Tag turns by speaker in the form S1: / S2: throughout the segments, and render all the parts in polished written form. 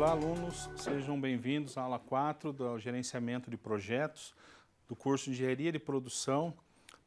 S1: Olá, alunos, sejam bem-vindos à aula 4 do Gerenciamento de Projetos do curso de Engenharia de Produção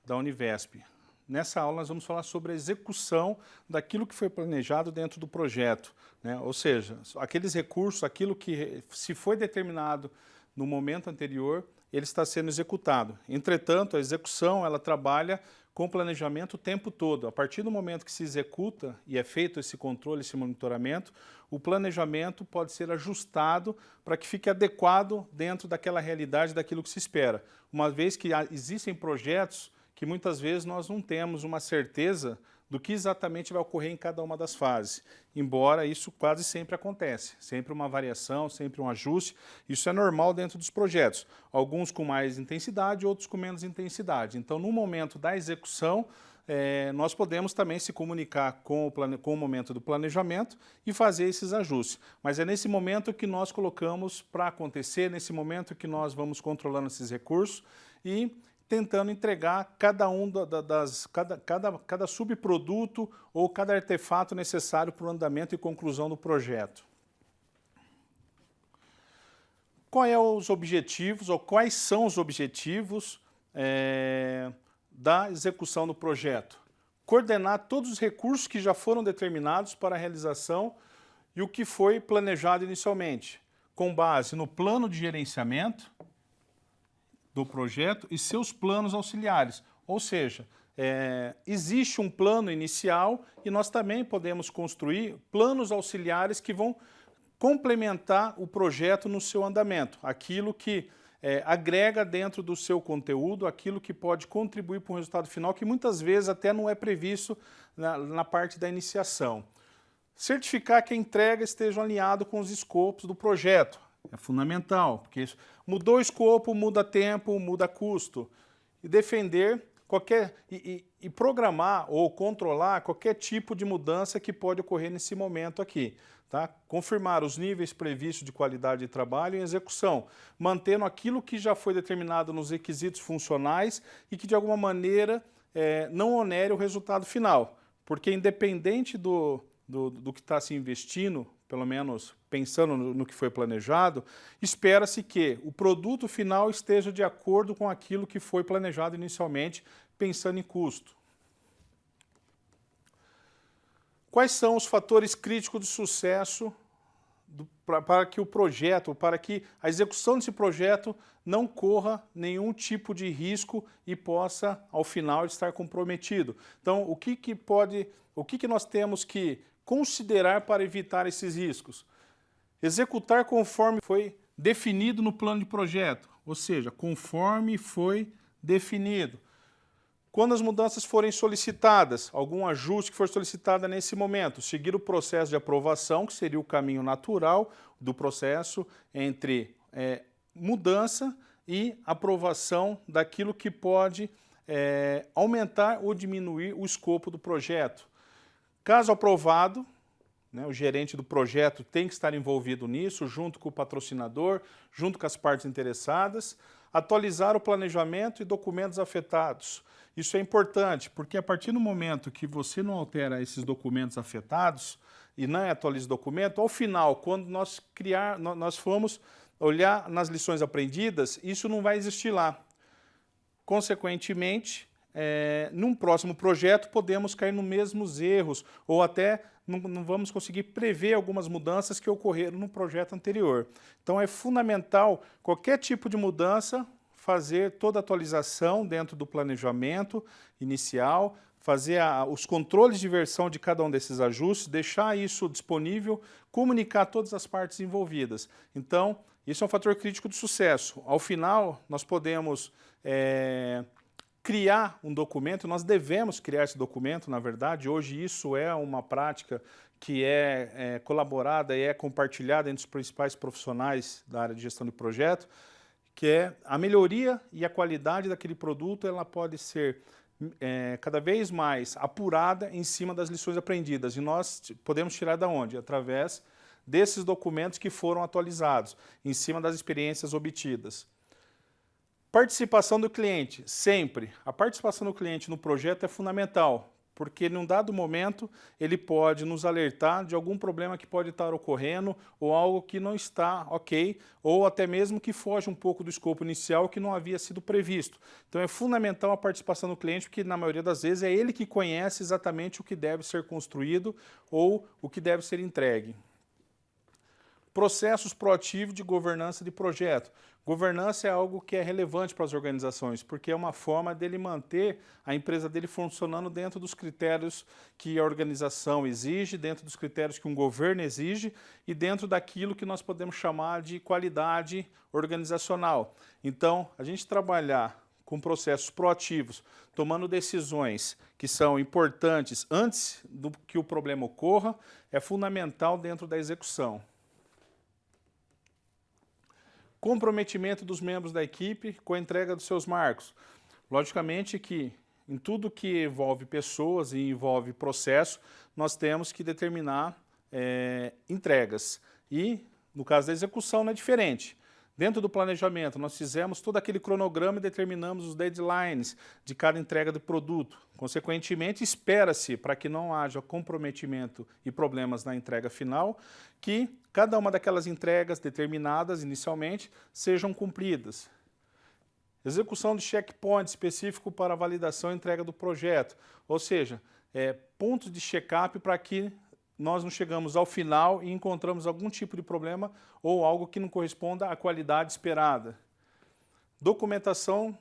S1: da Univesp. Nessa aula nós vamos falar sobre a execução daquilo que foi planejado dentro do projeto, né? Ou seja, aqueles recursos, aquilo que se foi determinado no momento anterior, ele está sendo executado. Entretanto, a execução ela trabalha com planejamento o tempo todo. A partir do momento que se executa e é feito esse controle, esse monitoramento, o planejamento pode ser ajustado para que fique adequado dentro daquela realidade, daquilo que se espera. Uma vez que existem projetos que muitas vezes nós não temos uma certeza do que exatamente vai ocorrer em cada uma das fases, embora isso quase sempre acontece, sempre uma variação, sempre um ajuste, isso é normal dentro dos projetos, alguns com mais intensidade, outros com menos intensidade. Então, no momento da execução, nós podemos também se comunicar com o momento do planejamento e fazer esses ajustes. Mas é nesse momento que nós colocamos para acontecer, nesse momento que nós vamos controlando esses recursos e tentando entregar cada subproduto ou cada artefato necessário para o andamento e conclusão do projeto. Quais são os objetivos da execução do projeto? Coordenar todos os recursos que já foram determinados para a realização e o que foi planejado inicialmente, com base no plano de gerenciamento do projeto e seus planos auxiliares. Ou seja, existe um plano inicial e nós também podemos construir planos auxiliares que vão complementar o projeto no seu andamento, aquilo que agrega dentro do seu conteúdo, aquilo que pode contribuir para o resultado final, que muitas vezes até não é previsto na parte da iniciação. Certificar que a entrega esteja alinhada com os escopos do projeto. É fundamental, porque isso mudou o escopo, muda tempo, muda custo. E defender e programar ou controlar qualquer tipo de mudança que pode ocorrer nesse momento aqui. Tá? Confirmar os níveis previstos de qualidade de trabalho e execução, mantendo aquilo que já foi determinado nos requisitos funcionais e que de alguma maneira não onere o resultado final. Porque independente do que está se investindo, pelo menos pensando no que foi planejado, espera-se que o produto final esteja de acordo com aquilo que foi planejado inicialmente, pensando em custo. Quais são os fatores críticos de sucesso para que o projeto, para que a execução desse projeto não corra nenhum tipo de risco e possa, ao final, estar comprometido? Então, o que nós temos que considerar para evitar esses riscos? Executar conforme foi definido no plano de projeto, ou seja, conforme foi definido. Quando as mudanças forem solicitadas, algum ajuste que for solicitado nesse momento, seguir o processo de aprovação, que seria o caminho natural do processo entre mudança e aprovação daquilo que pode aumentar ou diminuir o escopo do projeto. Caso aprovado, o gerente do projeto tem que estar envolvido nisso, junto com o patrocinador, junto com as partes interessadas, atualizar o planejamento e documentos afetados. Isso é importante, porque a partir do momento que você não altera esses documentos afetados e não atualiza o documento, ao final, quando nós formos olhar nas lições aprendidas, isso não vai existir lá. Consequentemente, num próximo projeto podemos cair nos mesmos erros ou até não vamos conseguir prever algumas mudanças que ocorreram no projeto anterior. Então é fundamental qualquer tipo de mudança fazer toda a atualização dentro do planejamento inicial, fazer os controles de versão de cada um desses ajustes, deixar isso disponível, comunicar todas as partes envolvidas. Então, isso é um fator crítico de sucesso. Ao final, nós podemos criar um documento, nós devemos criar esse documento, na verdade, hoje isso é uma prática que é colaborada e é compartilhada entre os principais profissionais da área de gestão de projeto, que é a melhoria e a qualidade daquele produto, ela pode ser cada vez mais apurada em cima das lições aprendidas. E nós podemos tirar da onde? Através desses documentos que foram atualizados, em cima das experiências obtidas. Participação do cliente, sempre. A participação do cliente no projeto é fundamental, porque num dado momento ele pode nos alertar de algum problema que pode estar ocorrendo ou algo que não está ok, ou até mesmo que foge um pouco do escopo inicial que não havia sido previsto. Então é fundamental a participação do cliente, porque na maioria das vezes é ele que conhece exatamente o que deve ser construído ou o que deve ser entregue. Processos proativos de governança de projeto. Governança é algo que é relevante para as organizações, porque é uma forma dele manter a empresa dele funcionando dentro dos critérios que a organização exige, dentro dos critérios que um governo exige e dentro daquilo que nós podemos chamar de qualidade organizacional. Então, a gente trabalhar com processos proativos, tomando decisões que são importantes antes do que o problema ocorra, é fundamental dentro da execução. Comprometimento dos membros da equipe com a entrega dos seus marcos. Logicamente que em tudo que envolve pessoas e envolve processo, nós temos que determinar entregas. E, no caso da execução, não é diferente. Dentro do planejamento, nós fizemos todo aquele cronograma e determinamos os deadlines de cada entrega do produto. Consequentemente, espera-se, para que não haja comprometimento e problemas na entrega final, que cada uma daquelas entregas determinadas inicialmente sejam cumpridas. Execução de checkpoint específico para validação e entrega do projeto, ou seja, pontos de check-up para que nós não chegamos ao final e encontramos algum tipo de problema ou algo que não corresponda à qualidade esperada. Documentação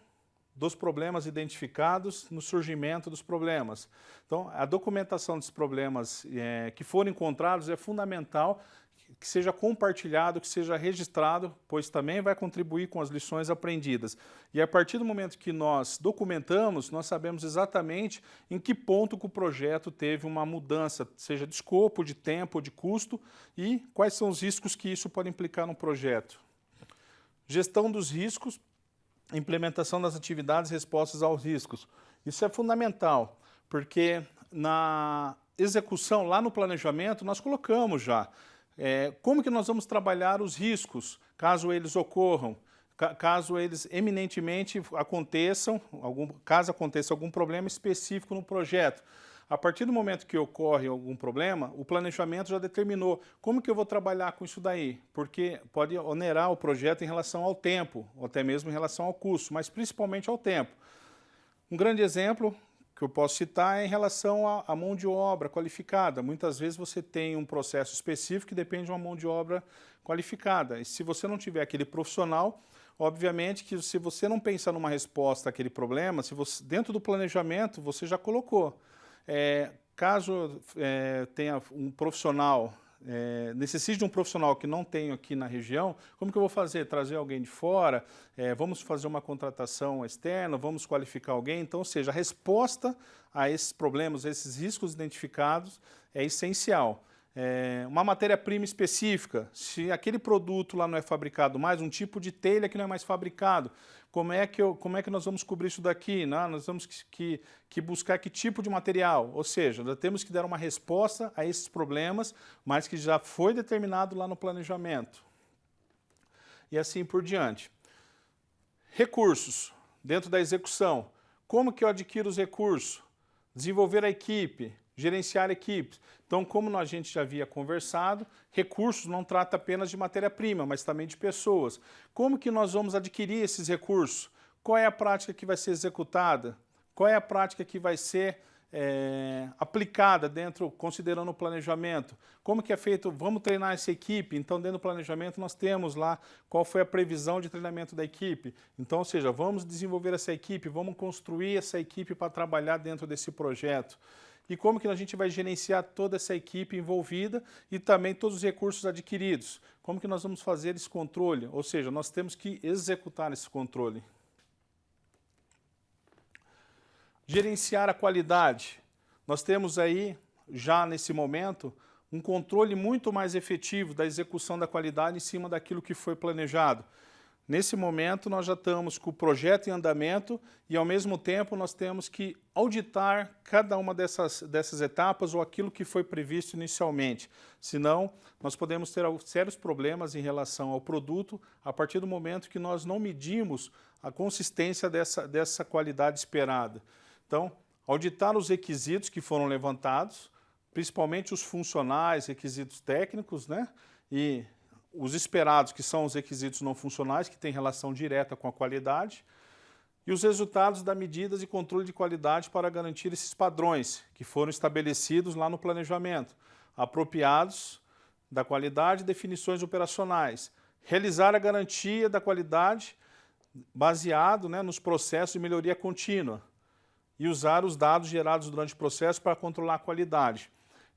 S1: dos problemas identificados no surgimento dos problemas. Então, a documentação dos problemas que foram encontrados é fundamental que seja compartilhado, que seja registrado, pois também vai contribuir com as lições aprendidas. E a partir do momento que nós documentamos, nós sabemos exatamente em que ponto que o projeto teve uma mudança, seja de escopo, de tempo, de custo, e quais são os riscos que isso pode implicar no projeto. Gestão dos riscos, implementação das atividades respostas aos riscos. Isso é fundamental, porque na execução, lá no planejamento, nós colocamos já como que nós vamos trabalhar os riscos, caso eles ocorram, caso eles eminentemente aconteçam, caso aconteça algum problema específico no projeto. A partir do momento que ocorre algum problema, o planejamento já determinou como que eu vou trabalhar com isso daí, porque pode onerar o projeto em relação ao tempo, ou até mesmo em relação ao custo, mas principalmente ao tempo. Um grande exemplo que eu posso citar é em relação à mão de obra qualificada. Muitas vezes você tem um processo específico que depende de uma mão de obra qualificada. E se você não tiver aquele profissional, obviamente que se você não pensar numa resposta àquele problema, se você, dentro do planejamento você já colocou. Caso tenha um profissional, necessite de um profissional que não tenho aqui na região, como que eu vou fazer? Trazer alguém de fora? Vamos fazer uma contratação externa? Vamos qualificar alguém? Então, ou seja, a resposta a esses problemas, a esses riscos identificados é essencial. Uma matéria-prima específica, se aquele produto lá não é fabricado mais, um tipo de telha que não é mais fabricado, como é que nós vamos cobrir isso daqui? Não, nós temos que buscar que tipo de material, ou seja, nós temos que dar uma resposta a esses problemas, mas que já foi determinado lá no planejamento. E assim por diante. Recursos, dentro da execução. Como que eu adquiro os recursos? Desenvolver a equipe, gerenciar equipes. Então, como a gente já havia conversado, recursos não trata apenas de matéria-prima, mas também de pessoas. Como que nós vamos adquirir esses recursos? Qual é a prática que vai ser executada? Qual é a prática que vai ser aplicada dentro, considerando o planejamento? Como que é feito? Vamos treinar essa equipe? Então, dentro do planejamento, nós temos lá qual foi a previsão de treinamento da equipe. Então, ou seja, vamos desenvolver essa equipe, vamos construir essa equipe para trabalhar dentro desse projeto. E como que a gente vai gerenciar toda essa equipe envolvida e também todos os recursos adquiridos? Como que nós vamos fazer esse controle? Ou seja, nós temos que executar esse controle. Gerenciar a qualidade. Nós temos aí, já nesse momento, um controle muito mais efetivo da execução da qualidade em cima daquilo que foi planejado. Nesse momento, nós já estamos com o projeto em andamento e, ao mesmo tempo, nós temos que auditar cada uma dessas etapas ou aquilo que foi previsto inicialmente. Senão, nós podemos ter sérios problemas em relação ao produto a partir do momento que nós não medimos a consistência dessa qualidade esperada. Então, auditar os requisitos que foram levantados, principalmente os funcionais, requisitos técnicos, né? E os esperados, que são os requisitos não funcionais, que têm relação direta com a qualidade, e os resultados das medidas de controle de qualidade para garantir esses padrões que foram estabelecidos lá no planejamento, apropriados da qualidade e definições operacionais. Realizar a garantia da qualidade baseado, né, nos processos de melhoria contínua e usar os dados gerados durante o processo para controlar a qualidade.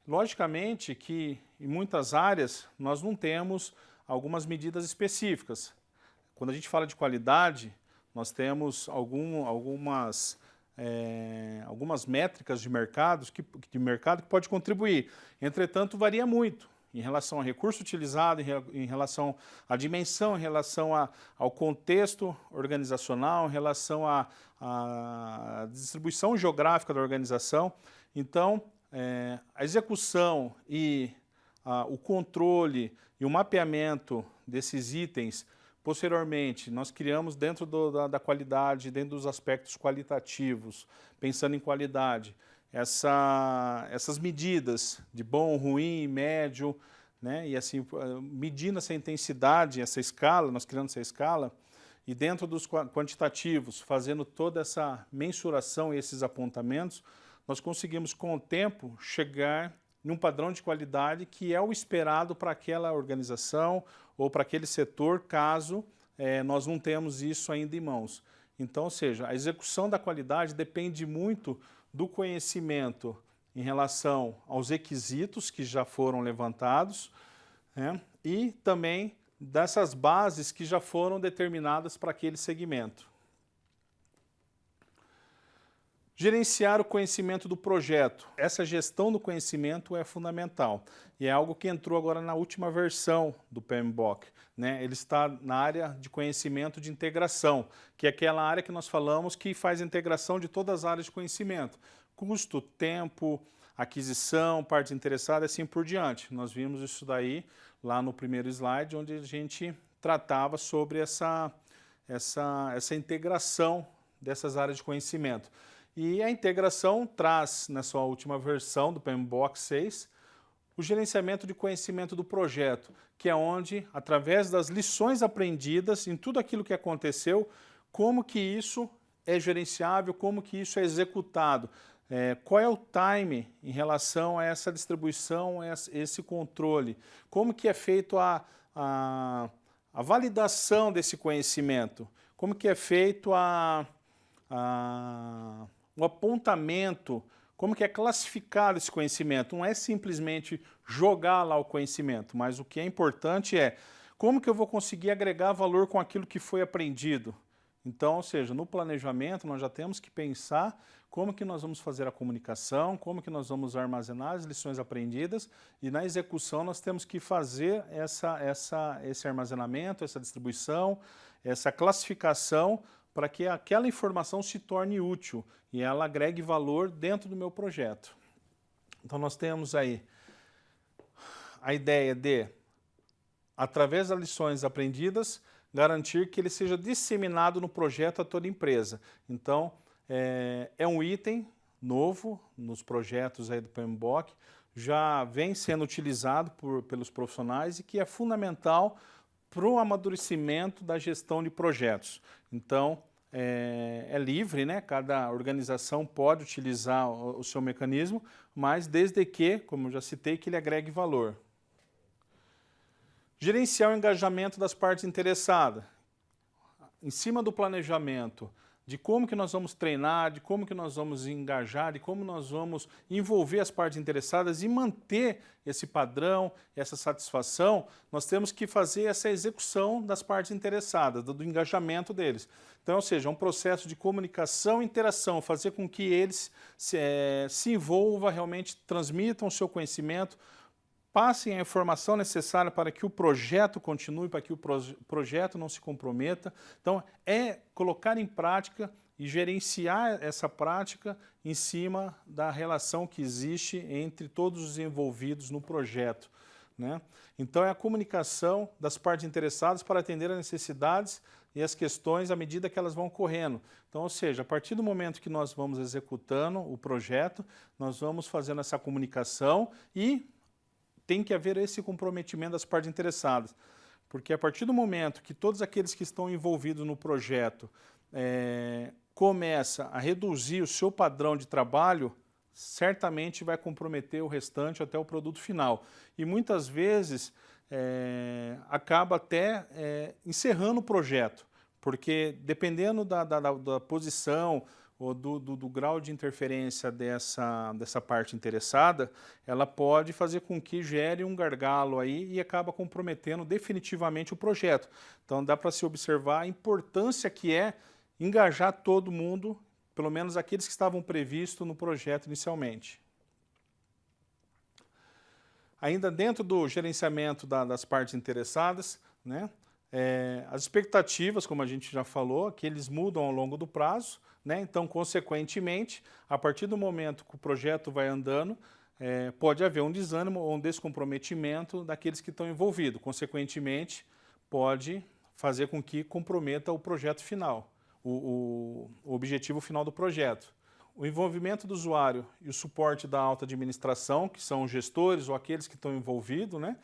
S1: Logicamente que em muitas áreas nós não temos algumas medidas específicas. Quando a gente fala de qualidade, nós temos algumas métricas de mercado que pode contribuir. Entretanto, varia muito em relação ao recurso utilizado, em relação à dimensão, em relação ao contexto organizacional, em relação à distribuição geográfica da organização. Então, a execução e o controle e o mapeamento desses itens, posteriormente, nós criamos dentro da qualidade, dentro dos aspectos qualitativos, pensando em qualidade, essas medidas de bom, ruim, médio, né? E assim, medindo essa intensidade, essa escala, nós criamos essa escala, e dentro dos quantitativos, fazendo toda essa mensuração e esses apontamentos, nós conseguimos, com o tempo, chegar num padrão de qualidade que é o esperado para aquela organização ou para aquele setor, caso nós não temos isso ainda em mãos. Então, ou seja, a execução da qualidade depende muito do conhecimento em relação aos requisitos que já foram levantados, né, e também dessas bases que já foram determinadas para aquele segmento. Gerenciar o conhecimento do projeto. Essa gestão do conhecimento é fundamental e é algo que entrou agora na última versão do PMBOK, né? Ele está na área de conhecimento de integração, que é aquela área que nós falamos que faz a integração de todas as áreas de conhecimento. Custo, tempo, aquisição, partes interessadas e assim por diante. Nós vimos isso daí lá no primeiro slide, onde a gente tratava sobre essa integração dessas áreas de conhecimento. E a integração traz, na sua última versão do PMBOK 6, o gerenciamento de conhecimento do projeto, que é onde, através das lições aprendidas em tudo aquilo que aconteceu, como que isso é gerenciável, como que isso é executado, qual é o time em relação a essa distribuição, esse controle, como que é feito a validação desse conhecimento, como que é feito o apontamento, como que é classificado esse conhecimento. Não é simplesmente jogar lá o conhecimento, mas o que é importante é como que eu vou conseguir agregar valor com aquilo que foi aprendido. Então, ou seja, no planejamento nós já temos que pensar como que nós vamos fazer a comunicação, como que nós vamos armazenar as lições aprendidas, e na execução nós temos que fazer esse armazenamento, essa distribuição, essa classificação, para que aquela informação se torne útil e ela agregue valor dentro do meu projeto. Então nós temos aí a ideia de, através das lições aprendidas, garantir que ele seja disseminado no projeto a toda a empresa. Então, é um item novo nos projetos aí do PMBOK, já vem sendo utilizado pelos profissionais e que é fundamental para o amadurecimento da gestão de projetos. Então, é livre, né? Cada organização pode utilizar o seu mecanismo, mas desde que, como eu já citei, que ele agregue valor. Gerenciar o engajamento das partes interessadas. Em cima do planejamento, de como que nós vamos treinar, de como que nós vamos engajar, de como nós vamos envolver as partes interessadas e manter esse padrão, essa satisfação, nós temos que fazer essa execução das partes interessadas, do engajamento deles. Então, ou seja, é um processo de comunicação e interação, fazer com que eles se envolvam, realmente transmitam o seu conhecimento, passem a informação necessária para que o projeto continue, para que o projeto não se comprometa. Então, é colocar em prática e gerenciar essa prática em cima da relação que existe entre todos os envolvidos no projeto, né? Então, é a comunicação das partes interessadas para atender às necessidades e as questões à medida que elas vão ocorrendo. Então, ou seja, a partir do momento que nós vamos executando o projeto, nós vamos fazendo essa comunicação e tem que haver esse comprometimento das partes interessadas. Porque a partir do momento que todos aqueles que estão envolvidos no projeto começa a reduzir o seu padrão de trabalho, certamente vai comprometer o restante até o produto final. E muitas vezes acaba até encerrando o projeto, porque dependendo da posição ou do grau de interferência dessa parte interessada, ela pode fazer com que gere um gargalo aí e acaba comprometendo definitivamente o projeto. Então dá para se observar a importância que é engajar todo mundo, pelo menos aqueles que estavam previstos no projeto inicialmente. Ainda dentro do gerenciamento das partes interessadas, né, as expectativas, como a gente já falou, que eles mudam ao longo do prazo, né, então, consequentemente, a partir do momento que o projeto vai andando, pode haver um desânimo ou um descomprometimento daqueles que estão envolvidos. Consequentemente, pode fazer com que comprometa o projeto final, o objetivo final do projeto. O envolvimento do usuário e o suporte da alta administração, que são os gestores ou aqueles que estão envolvidos, né,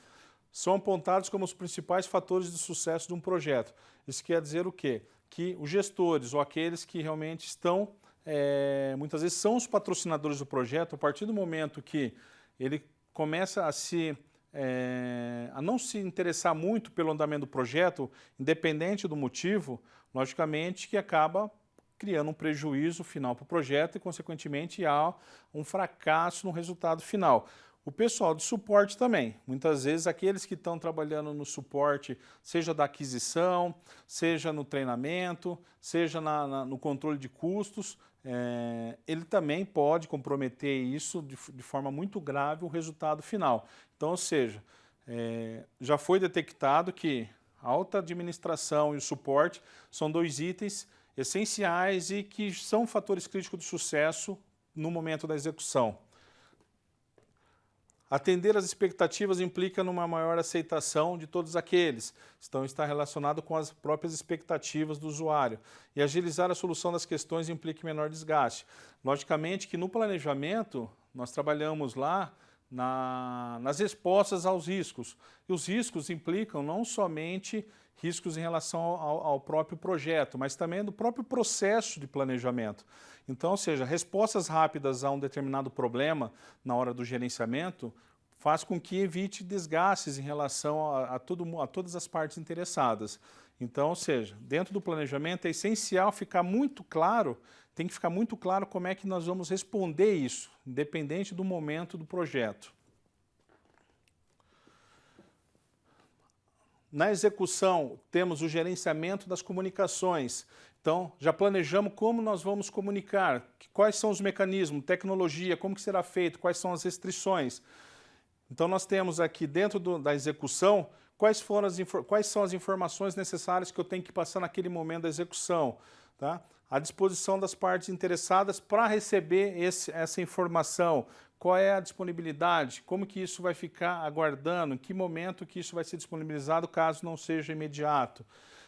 S1: são apontados como os principais fatores de sucesso de um projeto. Isso quer dizer o quê? Que os gestores ou aqueles que realmente estão, muitas vezes são os patrocinadores do projeto, a partir do momento que ele começa a não se interessar muito pelo andamento do projeto, independente do motivo, logicamente que acaba criando um prejuízo final para o projeto e, consequentemente, há um fracasso no resultado final. O pessoal de suporte também. Muitas vezes, aqueles que estão trabalhando no suporte, seja da aquisição, seja no treinamento, seja no controle de custos, ele também pode comprometer isso de forma muito grave o resultado final. Então, ou seja, já foi detectado que a alta administração e o suporte são dois itens essenciais e que são fatores críticos de sucesso no momento da execução. Atender às expectativas implica numa maior aceitação de todos aqueles. Então, está relacionado com as próprias expectativas do usuário. E agilizar a solução das questões implica menor desgaste. Logicamente que no planejamento, nós trabalhamos lá nas respostas aos riscos. E os riscos implicam não somente riscos em relação ao próprio projeto, mas também do próprio processo de planejamento. Então, ou seja, respostas rápidas a um determinado problema na hora do gerenciamento faz com que evite desgastes em relação a todas as partes interessadas. Então, ou seja, dentro do planejamento é essencial ficar muito claro, tem que ficar muito claro como é que nós vamos responder isso, independente do momento do projeto. Na execução, temos o gerenciamento das comunicações. Então, já planejamos como nós vamos comunicar, quais são os mecanismos, tecnologia, como que será feito, quais são as restrições. Então, nós temos aqui dentro da execução, quais são as informações necessárias que eu tenho que passar naquele momento da execução. Tá? À disposição das partes interessadas para receber essa informação. Qual é a disponibilidade? Como que isso vai ficar aguardando? Em que momento que isso vai ser disponibilizado caso não seja imediato?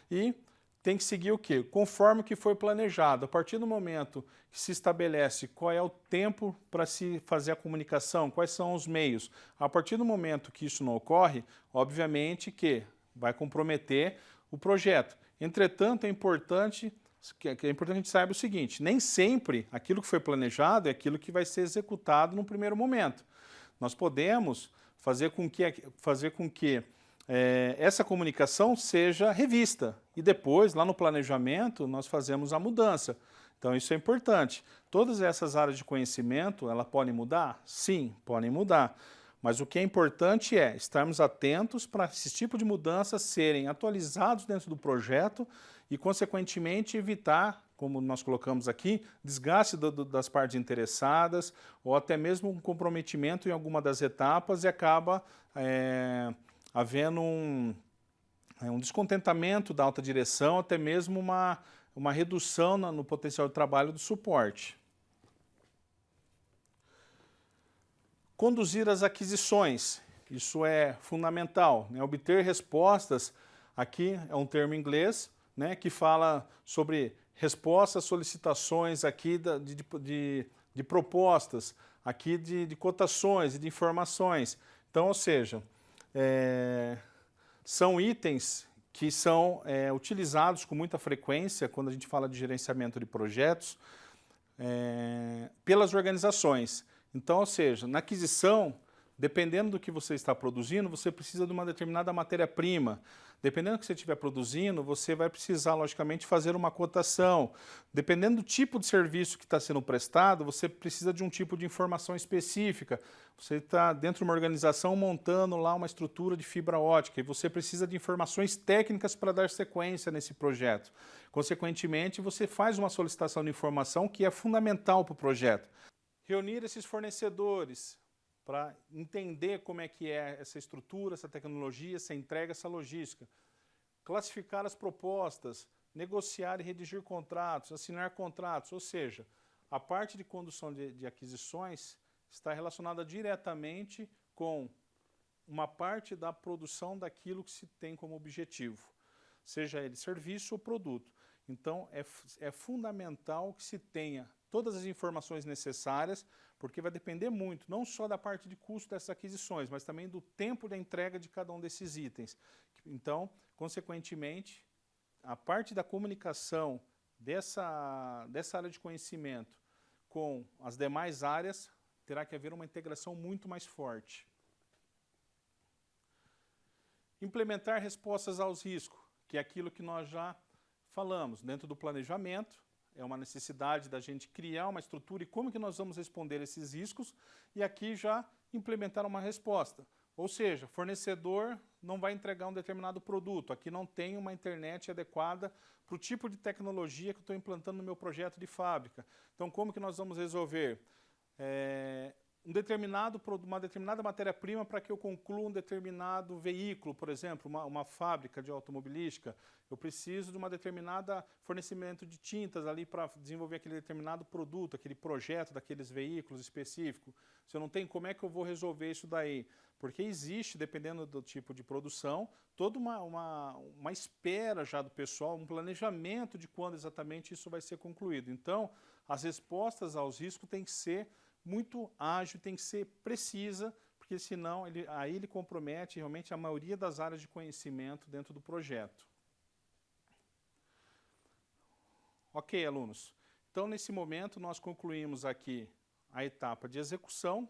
S1: E tem que seguir o quê? Conforme o que foi planejado. A partir do momento que se estabelece qual é o tempo para se fazer a comunicação, quais são os meios, a partir do momento que isso não ocorre, obviamente que vai comprometer o projeto. Entretanto, é importante a gente saiba o seguinte, nem sempre aquilo que foi planejado é aquilo que vai ser executado no primeiro momento. Nós podemos fazer com que essa comunicação seja revista e depois, lá no planejamento, nós fazemos a mudança. Então, isso é importante. Todas essas áreas de conhecimento, elas podem mudar? Sim, podem mudar. Mas o que é importante é estarmos atentos para esse tipo de mudanças serem atualizados dentro do projeto e, consequentemente, evitar, como nós colocamos aqui, desgaste das partes interessadas ou até mesmo um comprometimento em alguma das etapas e acaba havendo um descontentamento da alta direção, até mesmo uma redução no potencial de trabalho do suporte. Conduzir as aquisições, isso é fundamental, né? Obter respostas, aqui é um termo em inglês, né, que fala sobre respostas, solicitações aqui de propostas, aqui de cotações e de informações. Então, ou seja, são itens que são utilizados com muita frequência quando a gente fala de gerenciamento de projetos pelas organizações. Então, ou seja, na aquisição, dependendo do que você está produzindo, você precisa de uma determinada matéria-prima. Dependendo do que você estiver produzindo, você vai precisar, logicamente, fazer uma cotação. Dependendo do tipo de serviço que está sendo prestado, você precisa de um tipo de informação específica. Você está dentro de uma organização montando lá uma estrutura de fibra ótica e você precisa de informações técnicas para dar sequência nesse projeto. Consequentemente, você faz uma solicitação de informação que é fundamental para o projeto. Reunir esses fornecedores para entender como é que é essa estrutura, essa tecnologia, essa entrega, essa logística. Classificar as propostas, negociar e redigir contratos, assinar contratos, ou seja, a parte de condução de aquisições está relacionada diretamente com uma parte da produção daquilo que se tem como objetivo, seja ele serviço ou produto. Então, é fundamental que se tenha todas as informações necessárias, porque vai depender muito, não só da parte de custo dessas aquisições, mas também do tempo da entrega de cada um desses itens. Então, consequentemente, a parte da comunicação dessa área de conhecimento com as demais áreas, terá que haver uma integração muito mais forte. Implementar respostas aos riscos, que é aquilo que nós já falamos, dentro do planejamento. É uma necessidade da gente criar uma estrutura e como que nós vamos responder esses riscos e aqui já implementar uma resposta. Ou seja, fornecedor não vai entregar um determinado produto, aqui não tem uma internet adequada para o tipo de tecnologia que eu estou implantando no meu projeto de fábrica. Então, como que nós vamos resolver? Uma determinada matéria-prima para que eu conclua um determinado veículo, por exemplo, uma fábrica de automobilística, eu preciso de uma determinada fornecimento de tintas ali para desenvolver aquele determinado produto, aquele projeto daqueles veículos específicos. Se eu não tenho, como é que eu vou resolver isso daí? Porque existe, dependendo do tipo de produção, toda uma espera já do pessoal, um planejamento de quando exatamente isso vai ser concluído. Então, as respostas aos riscos têm que ser muito ágil, tem que ser precisa, porque senão aí ele compromete realmente a maioria das áreas de conhecimento dentro do projeto. Ok, alunos. Então, nesse momento, nós concluímos aqui a etapa de execução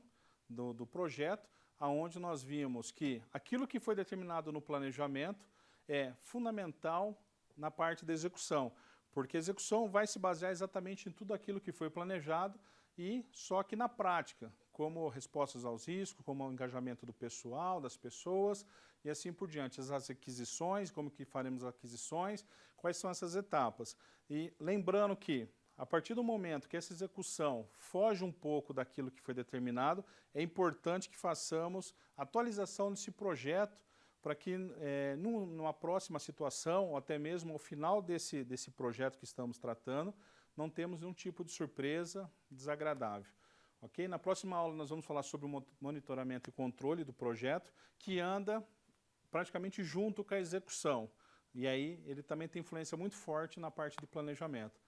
S1: do projeto, onde nós vimos que aquilo que foi determinado no planejamento é fundamental na parte da execução, porque a execução vai se basear exatamente em tudo aquilo que foi planejado, e só que na prática, como respostas aos riscos, como o engajamento do pessoal, das pessoas e assim por diante. As aquisições, como que faremos as aquisições, quais são essas etapas. E lembrando que, a partir do momento que essa execução foge um pouco daquilo que foi determinado, é importante que façamos atualização desse projeto para que numa próxima situação, ou até mesmo ao final desse projeto que estamos tratando, não temos nenhum tipo de surpresa desagradável. Ok? Na próxima aula nós vamos falar sobre o monitoramento e controle do projeto, que anda praticamente junto com a execução. E aí ele também tem influência muito forte na parte de planejamento.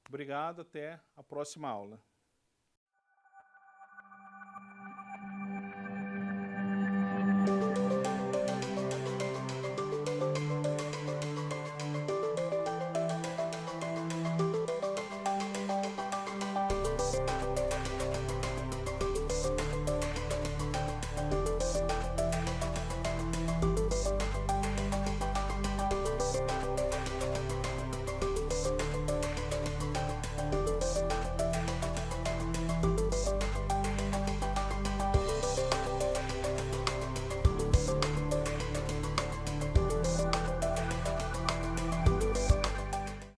S1: Obrigado, até a próxima aula.